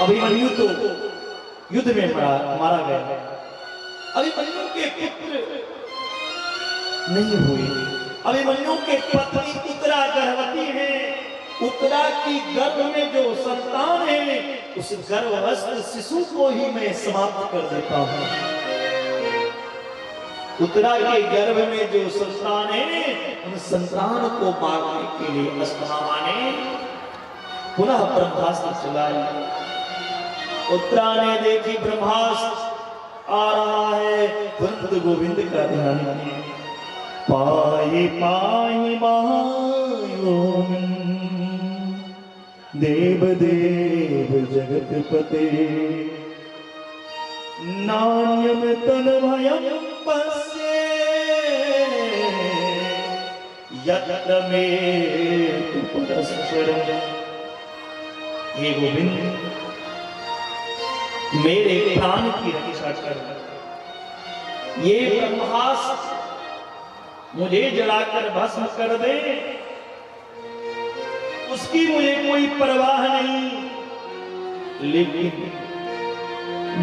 अभिमन्यु तो युद्ध में मारा गया। अभिमन्यु के पुत्र नहीं हुए। अभिमन्यु के पत्नी उत्तरा गर्भवती है। उत्तरा की गर्भ में जो संतान है उस गर्भस्थ शिशु को ही मैं समाप्त कर देता हूं। उत्तरा के गर्भ में जो संतान है उन संतान को मारने के लिए अश्वत्थामा ने पुनः ब्रह्मास्त्र चलाया। उत्तरा ने देखी ब्रह्मास्त्र आ रहा है, तुरंत गोविंद का ध्यान किया। पाए पाए मायो देव देव जगतपते नान्यम तन भयम पश्ये यत्र मे परस्परम। हे गोविंद, मेरे प्राण की रक्षा कर। ये ब्रह्मास्त्र मुझे जलाकर भस्म कर दे, उसकी मुझे कोई परवाह नहीं, लेकिन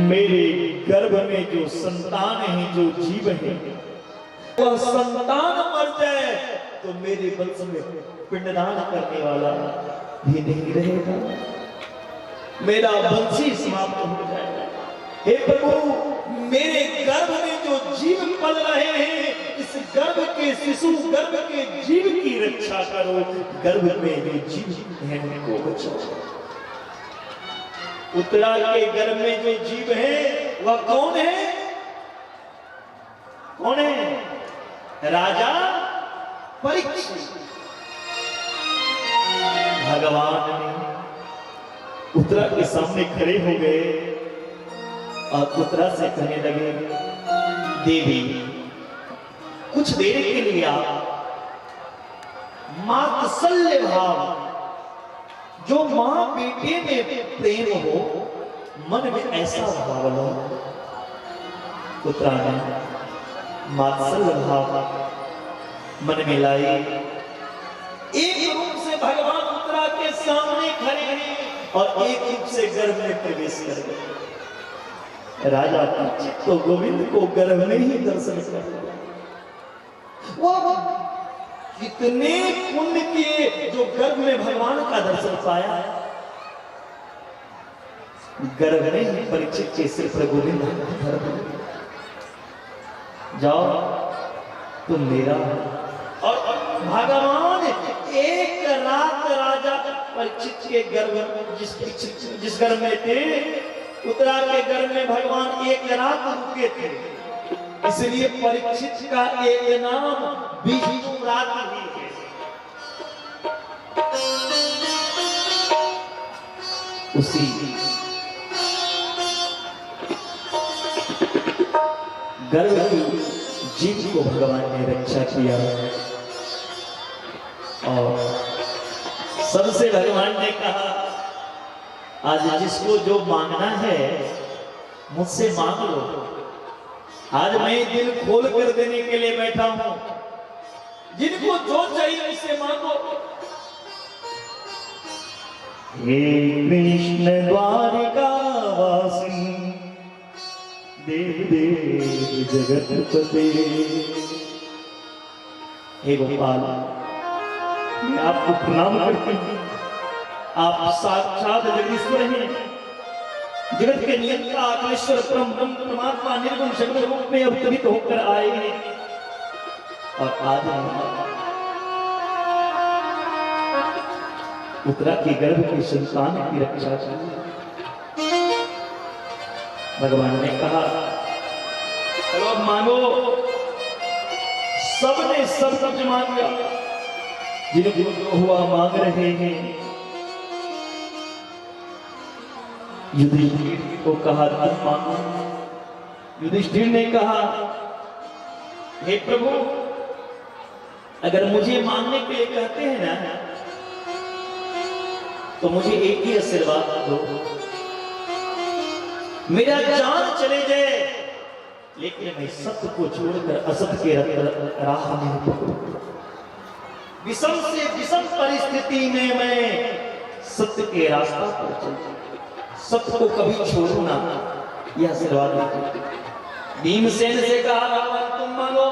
मेरे गर्भ में जो संतान है, जो जीव है, वह संतान मर जाए तो मेरे वंश में पिंडदान करने वाला भी नहीं रहेगा, मेरा वंश ही समाप्त हो जाएगा। हे प्रभु, मेरे गर्भ में जो जीव पल रहे हैं, इस गर्भ के शिशु, गर्भ के जीव की रक्षा करो। गर्भ में जो जीव है उनको बचाओ। उत्तरा के गर्भ में जो जीव है वह कौन है? कौन है? राजा परीक्षित। भगवान ने उत्तरा के सामने खड़े हो गए और उत्तरा से कहने लगे, देवी, कुछ देर के लिए आप मातसल्य भाव, जो मां बेटे में प्रेम हो, मन में ऐसा भाव लो। उत्तरा ने मातसल्य भाव मन में लाई। एक रूप से भगवान उत्तरा के सामने खड़े हैं और एक रूप से गर्भ में प्रवेश कर गए। राजा का चित्त तो गोविंद को गर्भ में ही दर्शन कर। वो कितने पुण्य किए जो गर्भ में भगवान का दर्शन पाया। गर्भ में ही परीक्षित के सिर पर गोविंद धर दिए। जाओ तुम मेरा। और भगवान एक रात राजा परीक्षित के गर्भ, जिस गर्भ में थे, उत्तरा के गर्भ में भगवान एक रात रुके थे, इसलिए परीक्षित का एक नाम विष्णु रात ही है। उसी गर्भ की जीव को भगवान ने रक्षा किया और सबसे भगवान ने कहा, आज जिसको जो मांगना है मुझसे मांग लो। आज मैं दिल खोल कर देने के लिए बैठा हूं। जिनको जो चाहिए उससे मांगो। हे कृष्ण द्वारिका वासी देव देव जगतपते। हे गोपाल, मैं आपको प्रणाम करती हूँ। आप साक्षात जगदीश्वर हैं, जगत के नियंता अखिलेश्वर परम ब्रह्म परमात्मा निर्गुण शब्द रूप में अवतरित होकर आए हैं। और आज उत्तरा के गर्भ की संतान की रक्षा की। भगवान ने कहा, चलो अब मांगो। सबने सब कुछ मांगा, जिनको जो हुआ मांग रहे हैं। युधिष्ठिर को कहा, तुम मांगो। युधिष्ठिर ने कहा, हे प्रभु, अगर मुझे मांगने के लिए कहते हैं ना, तो मुझे एक ही आशीर्वाद दो। मेरा जान चले जाए, लेकिन मैं सत्य को छोड़कर असत्य के राह में पकड़ूं। विषम से विषम परिस्थिति में मैं सत्य के रास्ता पर चलूं। सत्य को कभी छोड़ो ना, यह आशीर्वाद दो। भीमसेन से कहा भगवान तुम मांगो।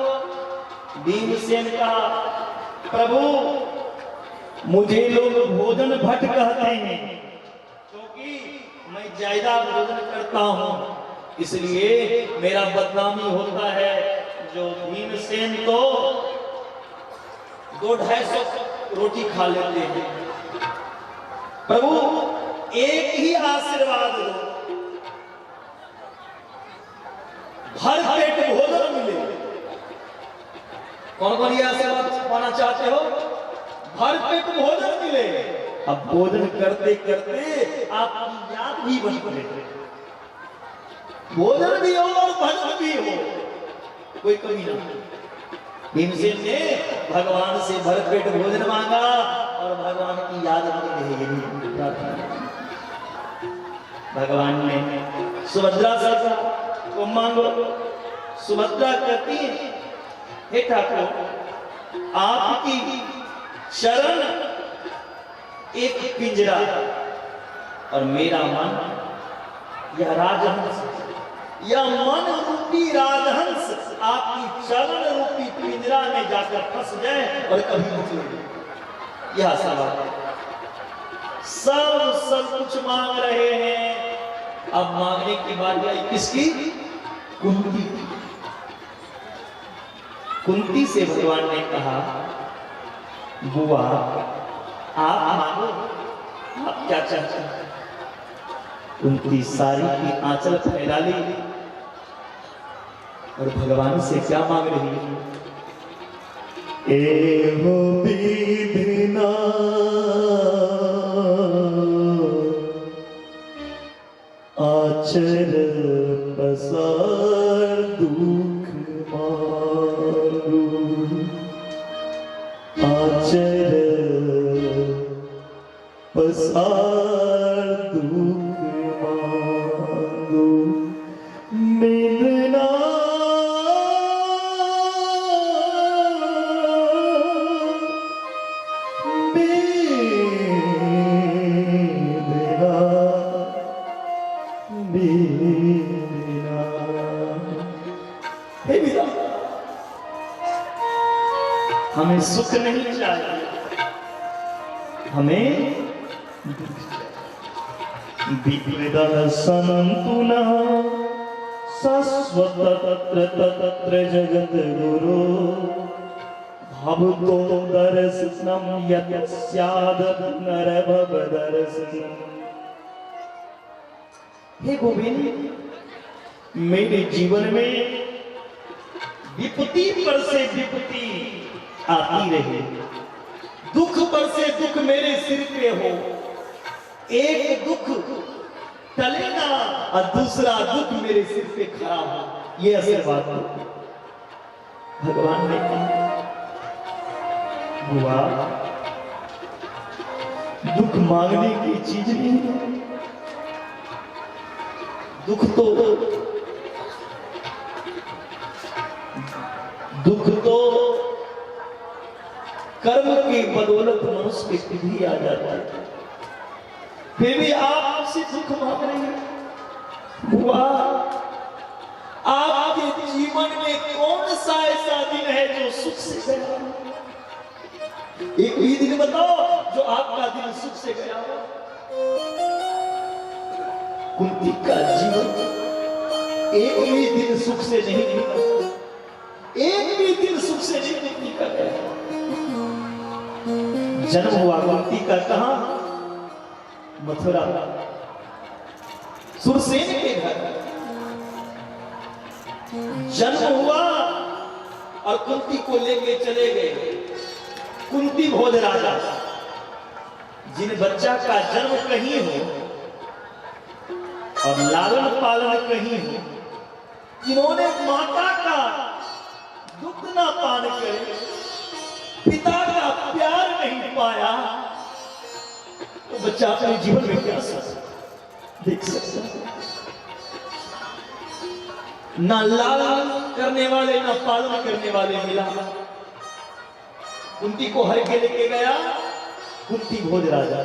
भीमसेन कहा प्रभु मुझे लोग भोजन भट्ट कहते हैं क्योंकि मैं ज्यादा भोजन करता हूं, इसलिए मेरा बदनामी होता है। जो भीमसेन तो 200-250 रोटी खा लेते हैं। प्रभु एक ही आशीर्वाद दो, भर पेट भोजन मिले। कौन कौन ये आशीर्वाद पाना चाहते हो? भर पेट भोजन मिले। अब भोजन करते करते आपकी याद भी बनी पड़े, भोजन भी हो और भजन भी हो, कोई कमी ना। भीमसेन ने भगवान से भर पेट भोजन मांगा और भगवान की याद बनी रहेगी। भगवान ने सुभद्रा से कहा तुम मांगो। सुभद्रा कहती है हे ठाकुर आपकी शरण एक पिंजरा और मेरा मन यह राजहंस, यह मन रूपी राजहंस आपकी चरण रूपी पिंजरा में जाकर फंस जाए और कभी निकले। यह सवाल सब कुछ मांग रहे हैं। अब मांगने की बात आई किसकी? कुंती। कुंती से भगवान ने कहा बुआ आप मांगो, आप क्या चाहते हैं? कुंती सारी की आंचल फैला ली और भगवान से क्या मांग रही है? एहो विधिना आचर पसार दुख मारू, आचर पसार दुख मारू, मिलना हमें सुख नहीं चाहिए, हमें विद्वेदः संतुना शाश्वत तत्र तत्र जगत गुरु भवतो दर्शनम यत् स्याद नरभव दर्शनम। हे गोविंद मेरे जीवन में विपत्ति पर से विपत्ति आती रहे, दुख पर से दुख मेरे सिर पे हो, एक दुख टले ना और दूसरा दुख मेरे सिर पे खड़ा हो। ये आशीर्वाद भगवान ने कहा बुआ दुख मांगने की चीज नहीं है, दुख तो कर्म की बदौलत मनुष्य के भी आ जाता है। फिर भी आप आपसे दुख मांग रहे हैं बुआ। आपके जीवन में कौन सा ऐसा दिन है जो सुख से गया? एक भी दिन बताओ जो आपका दिन सुख से गया हो। कुंती का जीवन एक भी दिन सुख से नहीं निकला, एक भी दिन सुख से नहीं निकल गया। जन्म हुआ कुंती का कहां? मथुरा सुरसेन के घर जन्म हुआ और कुंती को लेके चले गए। कुंती भोज राजा, जिन बच्चा का जन्म कहीं हो और लालन पालन कहीं हो, जिन्होंने माता का दुख ना पान करे, पिता का प्यार नहीं पाया, तो बच्चा अपने जीवन में क्या देख सकता? ना लालन करने वाले ना पालन करने वाले मिला। कुंती को हर के लेके गया कुंती भोज राजा।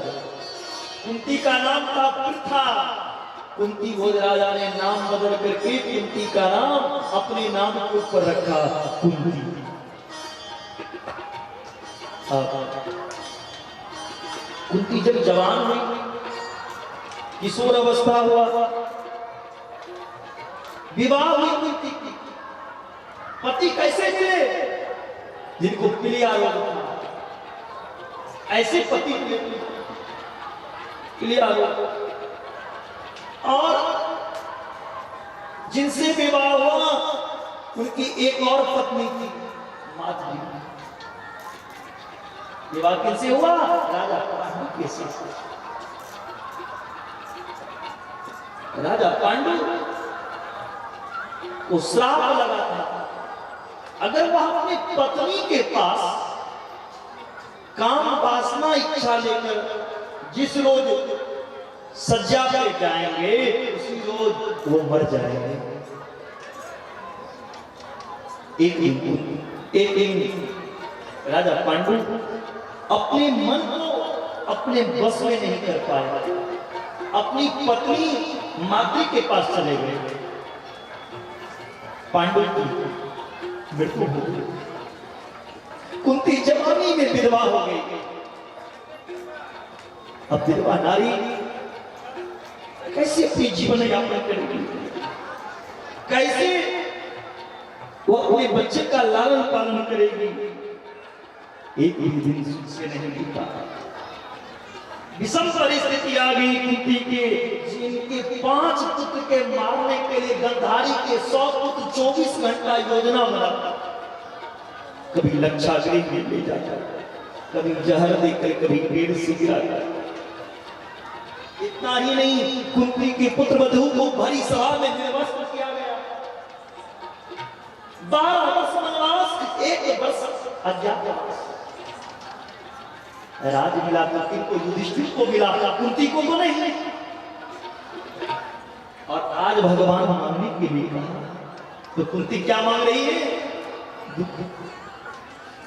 कुंती का नाम था प्रथा, कुंती भोज राजा ने नाम बदल करके कुंती का नाम अपने नाम के ऊपर रखा, कुंती। कुंती जब जवान हुई, किशोर अवस्था हुआ, विवाह हुई कुंती की। पति कैसे मिले? जिनको पीलिया रोग था, ऐसे पति मिले, पीलिया रोग। और जिनसे विवाह हुआ उनकी एक और पत्नी थी, माधवी। विवाह किससे हुआ? राजा पांडु के साथ। राजा पांडु को श्राप लगा था, अगर वह अपनी पत्नी के पास काम वासना इच्छा लेकर जिस रोज सज्जा पे जाएंगे उसी रोज वो मर जाएंगे। एक दिन राजा पांडु अपने मन को अपने बस में नहीं कर पाए, अपनी पत्नी माद्री के पास चले गए। पांडु की मृत्यु हो गई। कुंती जवानी में विधवा हो गई। अब विधवा नारी कैसे अपनी जीवन यापन करेगी? कैसे वो अपने बच्चे का लालन पालन करेगी? एक ही दिन से नहीं बीता, विषम परिस्थिति आ गई कुंती के। जिनके 5 पुत्र के मारने के लिए गंधारी के 100 पुत्र 24 घंटा योजना बनाता, कभी लक्षागृह में ले जाता, कभी जहर देकर, कभी पेड़ से गिराता। इतना ही नहीं, कुंती के पुत्र वधू को भरी सभा में निर्वस्त्र किया गया। 12 वर्ष वनवास, 1 वर्ष अज्ञातवास। राज मिला कुंती को, युधिष्ठिर को मिला, कुंती को तो नहीं। और आज भगवान मांगने के लिए कहा तो कुंती क्या मांग रही है?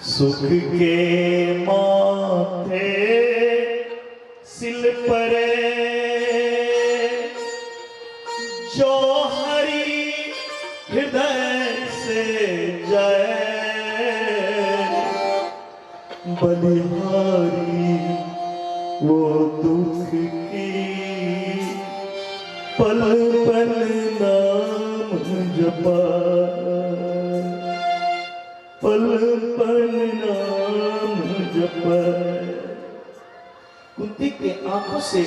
सुख के माथे सिल परे जो हरि हृदय से जाए, बलिहारी वो दुख की पल पल नाम जपा, पल पल नाम जपा। कुंती के आंखों से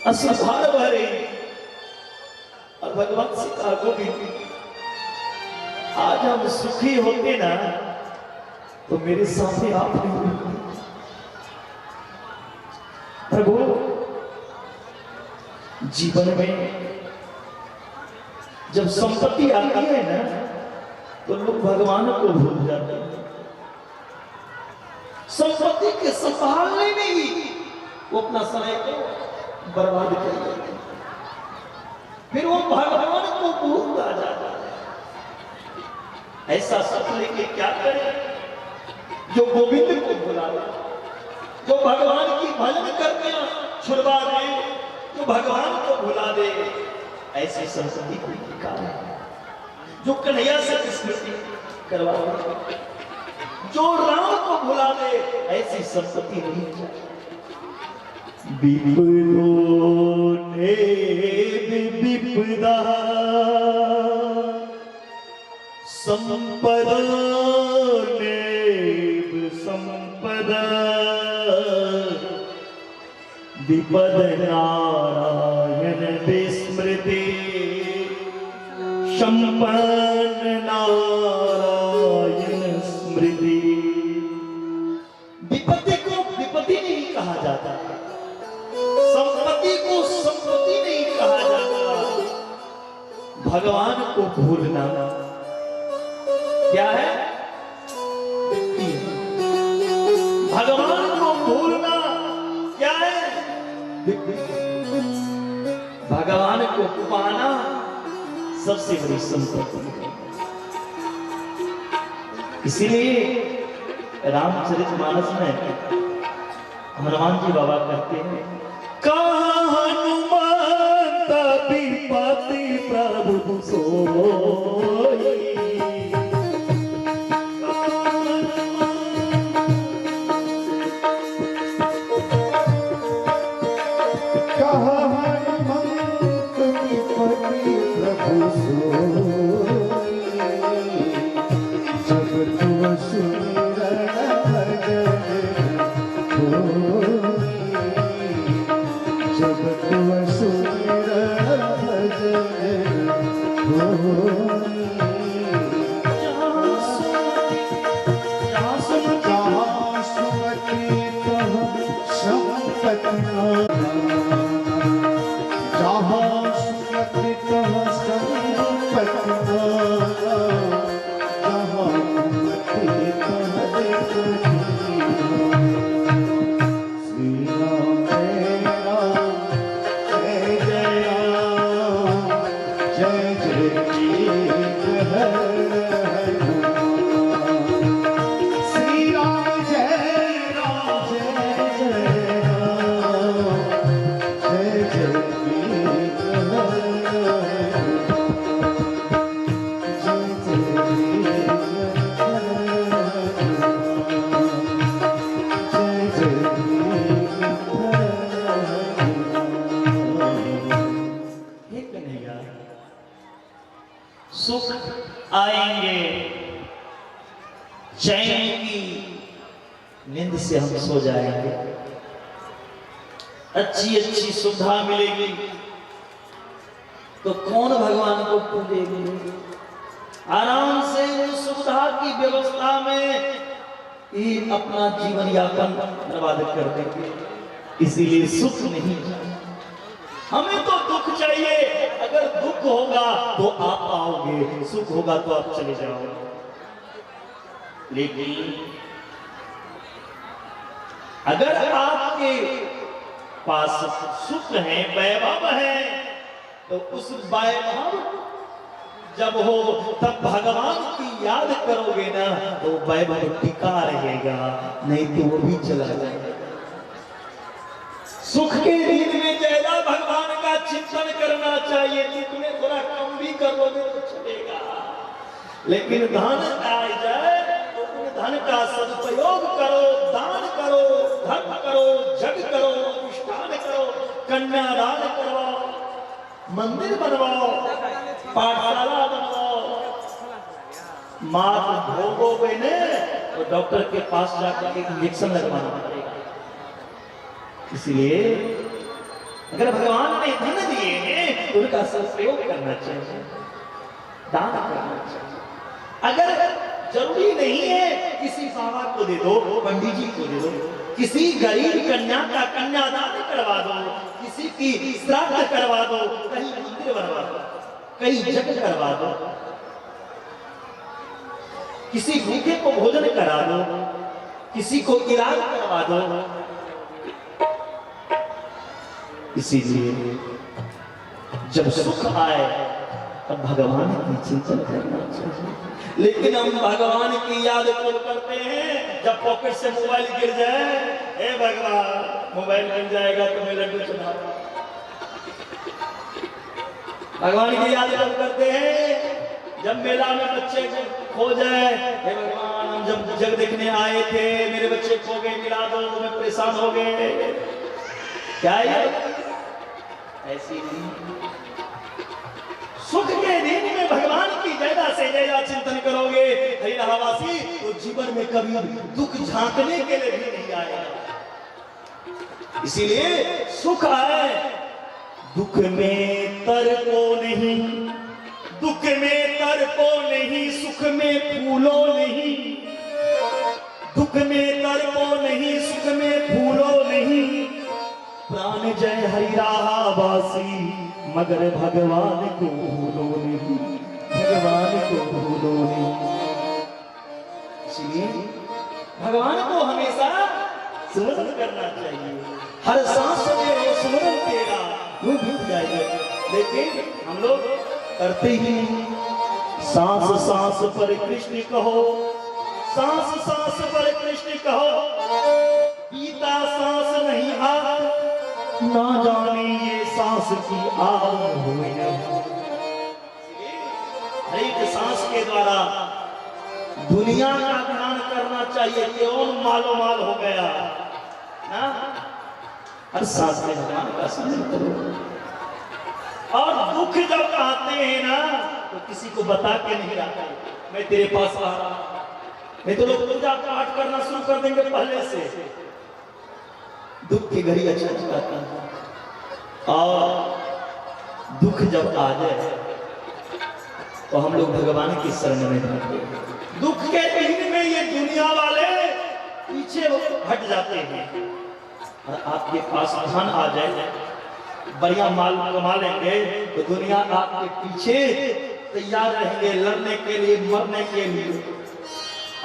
अश्रुधार बह रही और भगवान से कहा, गोविंद आज हम सुखी होते ना तो मेरे सामने आप नहीं होते। प्रभु जीवन में जब संपत्ति आती है ना तो लोग भगवान को भूल जाते हैं। संपत्ति के संभालने में ही वो अपना समय को बर्बाद कर देते हैं, फिर वो भगवान को भूलता जाता है। ऐसा सब लेके क्या करें जो गोविंद को भुला दे, जो भगवान की भजन करके छुड़वा दे, जो भगवान को भुला दे। ऐसी संस्कृति कोई निकाले जो कन्हैया से स्मृति करवा दे, जो राम को भुला दे। ऐसी संस्कृति नहीं चाहिए। विपुलो ने विपुदा संपदा ने संपदा, विपद नारायण विस्मृति, संपन्न नारायण स्मृति। विपत्ति को विपत्ति नहीं कहा जाता, संपत्ति को संपत्ति नहीं कहा जाता। भगवान को भूलना क्या है? भगवान को भूलना क्या है? भगवान को पाना सबसे बड़ी संपत्ति है। इसीलिए रामचरितमानस में हनुमान जी बाबा कहते हैं, कहाँ हनुमान कहा हनुमंत पति प्रभु सोई, जब तुम सुमिरन भजन होई, जब तुम सुमिरन भजन होई। जहाँ सुमति तहाँ संपत्ति जहाँ सुमति तहाँ संपत्ति जहाँ कुमति तहाँ देखो श्री राम जय जय राम जय जय जय श्री राम जय राम जय जय राम जय जय सुख आएंगे, चैन की नींद से हम सो जाएंगे, अच्छी अच्छी सुविधा मिलेगी तो कौन भगवान को पूजेंगे। आराम से उस सुविधा की व्यवस्था में ही अपना जीवन यापन बर्बाद कर देंगे। इसीलिए सुख नहीं चाहिए, हमें तो दुख चाहिए। अगर दुख होगा तो आप आओगे, सुख होगा तो आप चले जाओगे। लेकिन अगर आपके पास सुख है, वैभव है, तो उस वैभव जब हो तब भगवान की याद करोगे ना तो वैभव टिका रहेगा, नहीं तो वो भी चला जाएगा। सुख के दिन में ज्यादा भगवान का चिंतन करना चाहिए, दुख में थोड़ा कम भी करोगे तो चलेगा। लेकिन धन आ जाए तो उन धन का सदुपयोग करो, दान करो, धर्म करो, जग करो, अनुष्ठान करो, कन्यादान करवाओ, मंदिर बनवाओ, पाठशाला बनवाओ। मात भोगोगे ने तो डॉक्टर के पास जाकर एक इंजेक्शन लगवाना पड़ेगा। इसलिए अगर भगवान ने धन दिए हैं तो उनका सदुपयोग करना चाहिए, दान करना चाहिए। अगर जरूरी नहीं है किसी बाबा को दे दो, पंडित जी को दे दो, किसी गरीब कन्या का कन्यादान करवा दो, किसी की श्राद्ध करवा दो, कहीं मंदिर बनवा दो, कहीं जग करवा दो, किसी भूखे को भोजन करा दो, किसी को इलाज करवा दो। इसीलिए जब सुख आए तब भगवान की चिंतन करना चाहिए। लेकिन हम भगवान की याद क्यों करते हैं? जब पॉकेट से मोबाइल गिर जाए, हे भगवान मोबाइल गिर जाएगा तो मैं लड्डू चढ़ा। भगवान की याद कब करते हैं? जब मेला में बच्चे खो जाए, हे भगवान हम जब जग देखने आए थे, मेरे बच्चे खो गए, मिला दो, मैं परेशान हो गए। क्या है ऐसी नहीं। सुख के दिन में भगवान की ज्यादा से ज्यादा चिंतन करोगे हरिवासी तो जीवन में कभी दुख झांकने के लिए भी नहीं आएगा। इसीलिए सुख आए, दुख में तर्को नहीं, दुख में तर्को नहीं, सुख में फूलो नहीं, दुख में तर्को नहीं, सुख में फूलो नहीं। प्राण जय हरि राहावासी, मगर भगवान को भूलो नहीं, भगवान को भूलो नहीं। इसलिए भगवान को हमेशा स्मरण करना चाहिए। हर सांस में वो स्मरण तेरा वो बीत जाएगा, लेकिन हम लोग करते ही नहीं। सांस सांस पर कृष्ण कहो, सांस सांस पर कृष्ण कहो, बीता सांस नहीं आ, ना जाने ये सांस की आग हुई न। हर एक सांस के द्वारा दुनिया का ध्यान करना चाहिए। कौन मालो माल हो गया ना, हर सांस में भगवान का स्मरण करो। और दुख जब आते हैं ना तो किसी को बता के नहीं आता, मैं तेरे पास आ रहा हूं। नहीं तो लोग पूजा पाठ करना शुरू कर देंगे पहले से। दुख की घड़ी अचानक आता है और दुख जब आ जाए तो हम लोग भगवान की शरण में जाते हैं। दुख के दिन में ये दुनिया वाले पीछे हट जाते हैं और आपके पास धन आ जाए, बढ़िया माल कमा लेंगे तो दुनिया आपके पीछे तैयार रहेंगे लड़ने के लिए, मरने के लिए।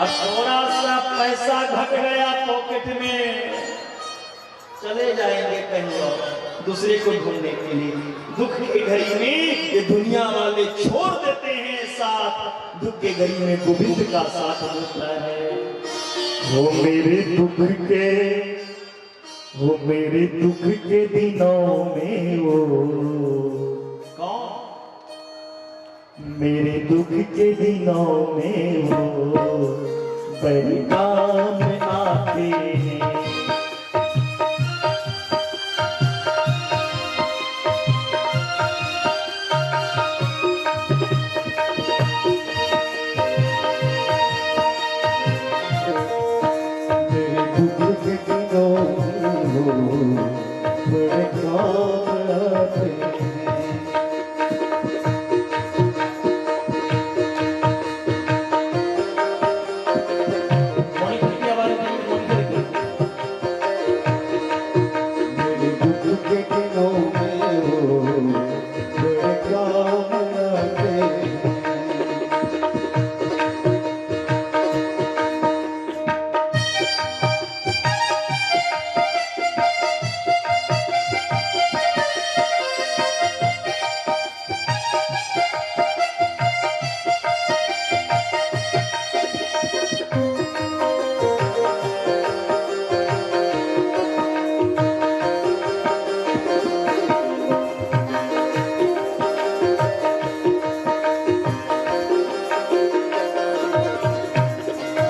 अब थोड़ा सा पैसा घट गया पॉकेट में, चले जाएंगे कहीं और दूसरे को ढूंढने के लिए। दुख की घड़ी में ये दुनिया वाले छोड़ देते हैं साथ, दुख की घड़ी में गोविंद का साथ होता है। वो मेरे दुख के दिनों में वो कौन? मेरे दुख के दिनों में वो बड़े काम आते हैं। बड़े काम आते हैं। मॉनिटर की आवाज नहीं, मॉनिटर की। मेरे दुख के दिनों में वो बड़े काम आते हैं।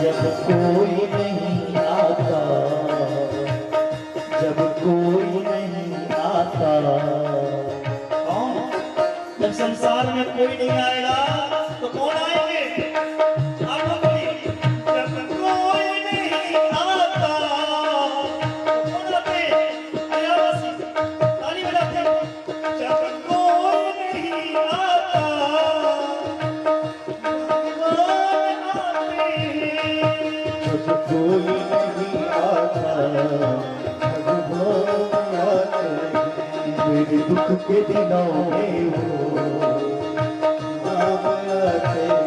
जब कोई नहीं आता, जब कोई नहीं आता, कौन? जब संसार में कोई नहीं आएगा तो कौन आएंगे? आप लोग बोलिए। जब कोई नहीं आता तो कौन आते हैं? अरे आवाज़, ताली बजाते हैं। जब कोई नहीं आता भगवान आते हैं। जब कोई नहीं आता, भगवान आते हैं। मेरे दुख के दिनों में वो काम आते हैं।